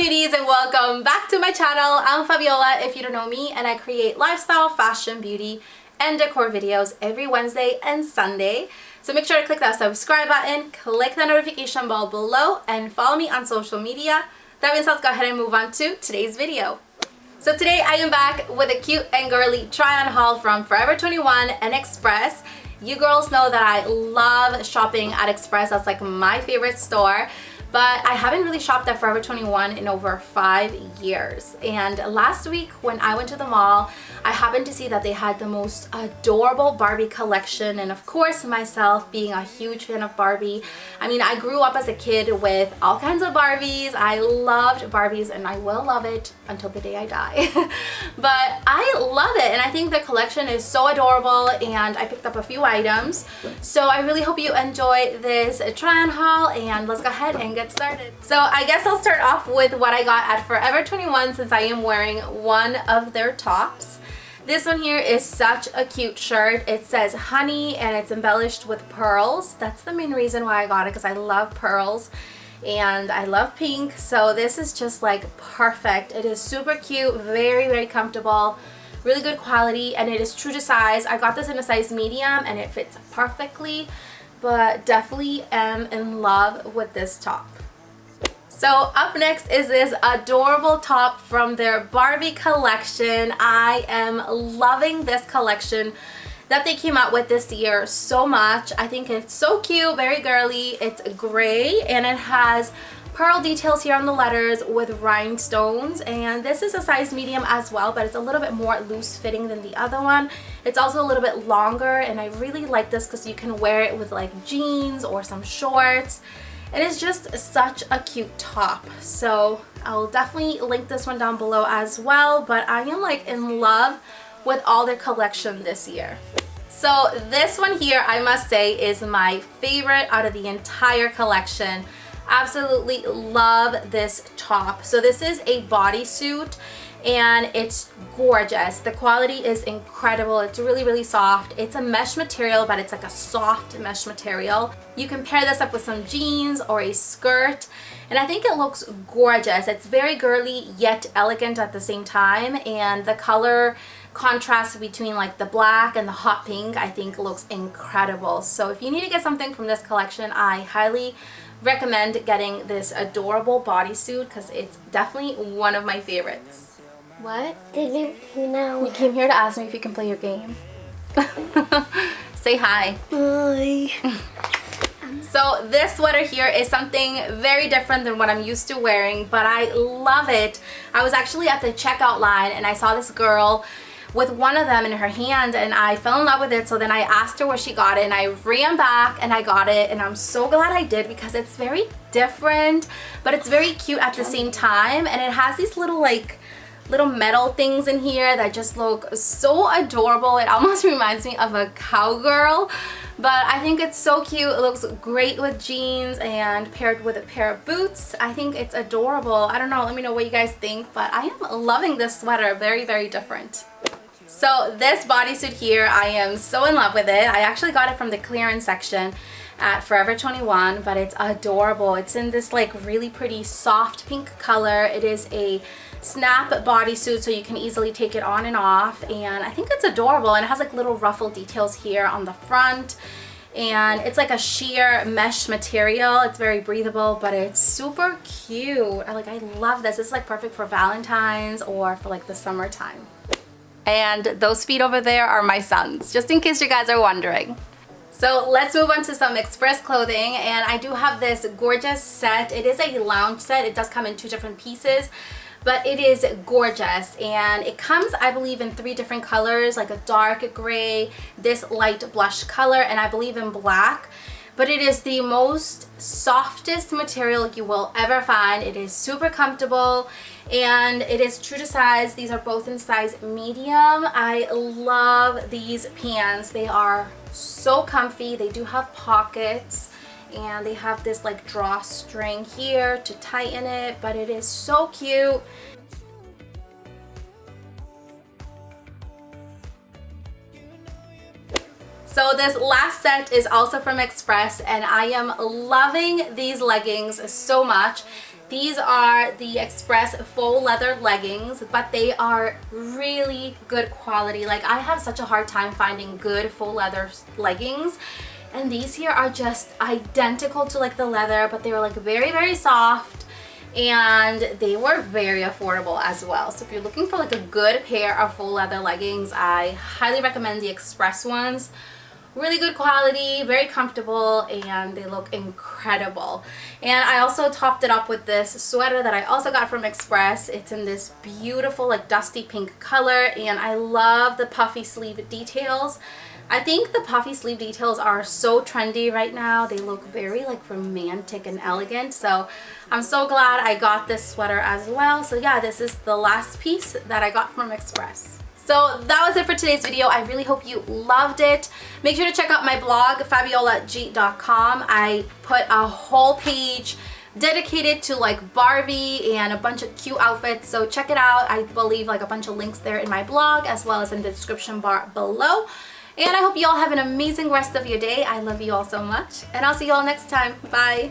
beauties, and welcome back to my channel. I'm Fabiola if you don't know me, and I create lifestyle, fashion, beauty, and decor videos every Wednesday and Sunday. So make sure to click that subscribe button, click the notification bell below, and follow me on social media. That means let's go ahead and move on to today's video. So today I am back with a cute and girly try-on haul from Forever 21 and Express. You girls know that I love shopping at Express. That's like my favorite store. But I haven't really shopped at Forever 21 in over 5 years. And last week when I went to the mall, I happened to see that they had the most adorable Barbie collection. And of course, myself being a huge fan of Barbie, I mean, I grew up as a kid with all kinds of Barbies. I loved Barbies and I will love it until the day I die. But I love it, and I think the collection is so adorable, and I picked up a few items. So I really hope you enjoy this try-on haul, and let's go ahead and get started. So I guess I'll start off with what I got at Forever 21 since I am wearing one of their tops. This one here is such a cute shirt. It says honey and it's embellished with pearls. That's the main reason why I got it, because I love pearls and I love pink. So this is just like perfect. It is super cute, very comfortable, really good quality, and it is true to size. I got this in a size medium and it fits perfectly, but definitely am in love with this top. So up next is this adorable top from their Barbie collection. I am loving this collection that they came out with this year so much. I think it's so cute, very girly. It's gray and it has pearl details here on the letters with rhinestones, and this is a size medium as well, but it's a little bit more loose fitting than the other one. It's also a little bit longer, and I really like this because you can wear it with like jeans or some shorts. It is just such a cute top. So I'll definitely link this one down below as well, but I am like in love with all their collection this year. So this one here, I must say, is my favorite out of the entire collection. Absolutely love this top. So this is a bodysuit and it's gorgeous. The quality is incredible. It's really soft. It's a mesh material, but it's like a soft mesh material. You can pair this up with some jeans or a skirt, and I think it looks gorgeous. It's very girly yet elegant at the same time, and the color contrast between like the black and the hot pink I think looks incredible. So if you need to get something from this collection, I highly recommend getting this adorable bodysuit because it's definitely one of my favorites. What? Did you know? You came here to ask me if you can play your game. Say hi. Hi. So this sweater here is something very different than what I'm used to wearing, but I love it. I was actually at the checkout line and I saw this girl with one of them in her hand and I fell in love with it. So then I asked her where she got it and I ran back and I got it, and I'm so glad I did because it's very different, but it's very cute at the same time, and it has these little metal things in here that just look so adorable. It almost reminds me of a cowgirl, but I think it's so cute. It looks great with jeans and paired with a pair of boots. I think it's adorable. I don't know, let me know what you guys think, but I am loving this sweater. Very different. So this bodysuit here, I am so in love with it. I actually got it from the clearance section at Forever 21, but it's adorable. It's in this like really pretty soft pink color. It is a snap bodysuit, so you can easily take it on and off, and I think it's adorable, and it has like little ruffle details here on the front, and it's like a sheer mesh material. It's very breathable, but it's super cute. I love this. It's like perfect for Valentine's or for like the summertime. And those feet over there are my sons, just in case you guys are wondering. So let's move on to some Express clothing, and I do have this gorgeous set. It is a lounge set. It does come in 2 different pieces, but it is gorgeous, and it comes, I believe, in 3 different colors, like a dark gray, this light blush color, and I believe in black. But it is the most softest material you will ever find. It is super comfortable and it is true to size. These are both in size medium. I love these pants. They are so comfy. They do have pockets and they have this like drawstring here to tighten it, but it is so cute. So this last set is also from Express, and I am loving these leggings so much. These are the Express faux leather leggings, but they are really good quality. Like, I have such a hard time finding good faux leather leggings, and these here are just identical to like the leather, but they were like very, very soft, and they were very affordable as well. So if you're looking for like a good pair of faux leather leggings, I highly recommend the Express ones. Really good quality, very comfortable, and they look incredible. And I also topped it up with this sweater that I also got from Express. It's in this beautiful like dusty pink color, and I love the puffy sleeve details. I think the puffy sleeve details are so trendy right now. They look very like romantic and elegant, so I'm so glad I got this sweater as well. So yeah, this is the last piece that I got from Express. So that was it for today's video. I really hope you loved it. Make sure to check out my blog, FABIOLAG.com. I put a whole page dedicated to like Barbie and a bunch of cute outfits, so check it out. I will leave like a bunch of links there in my blog as well as in the description bar below. And I hope you all have an amazing rest of your day. I love you all so much, and I'll see you all next time. Bye.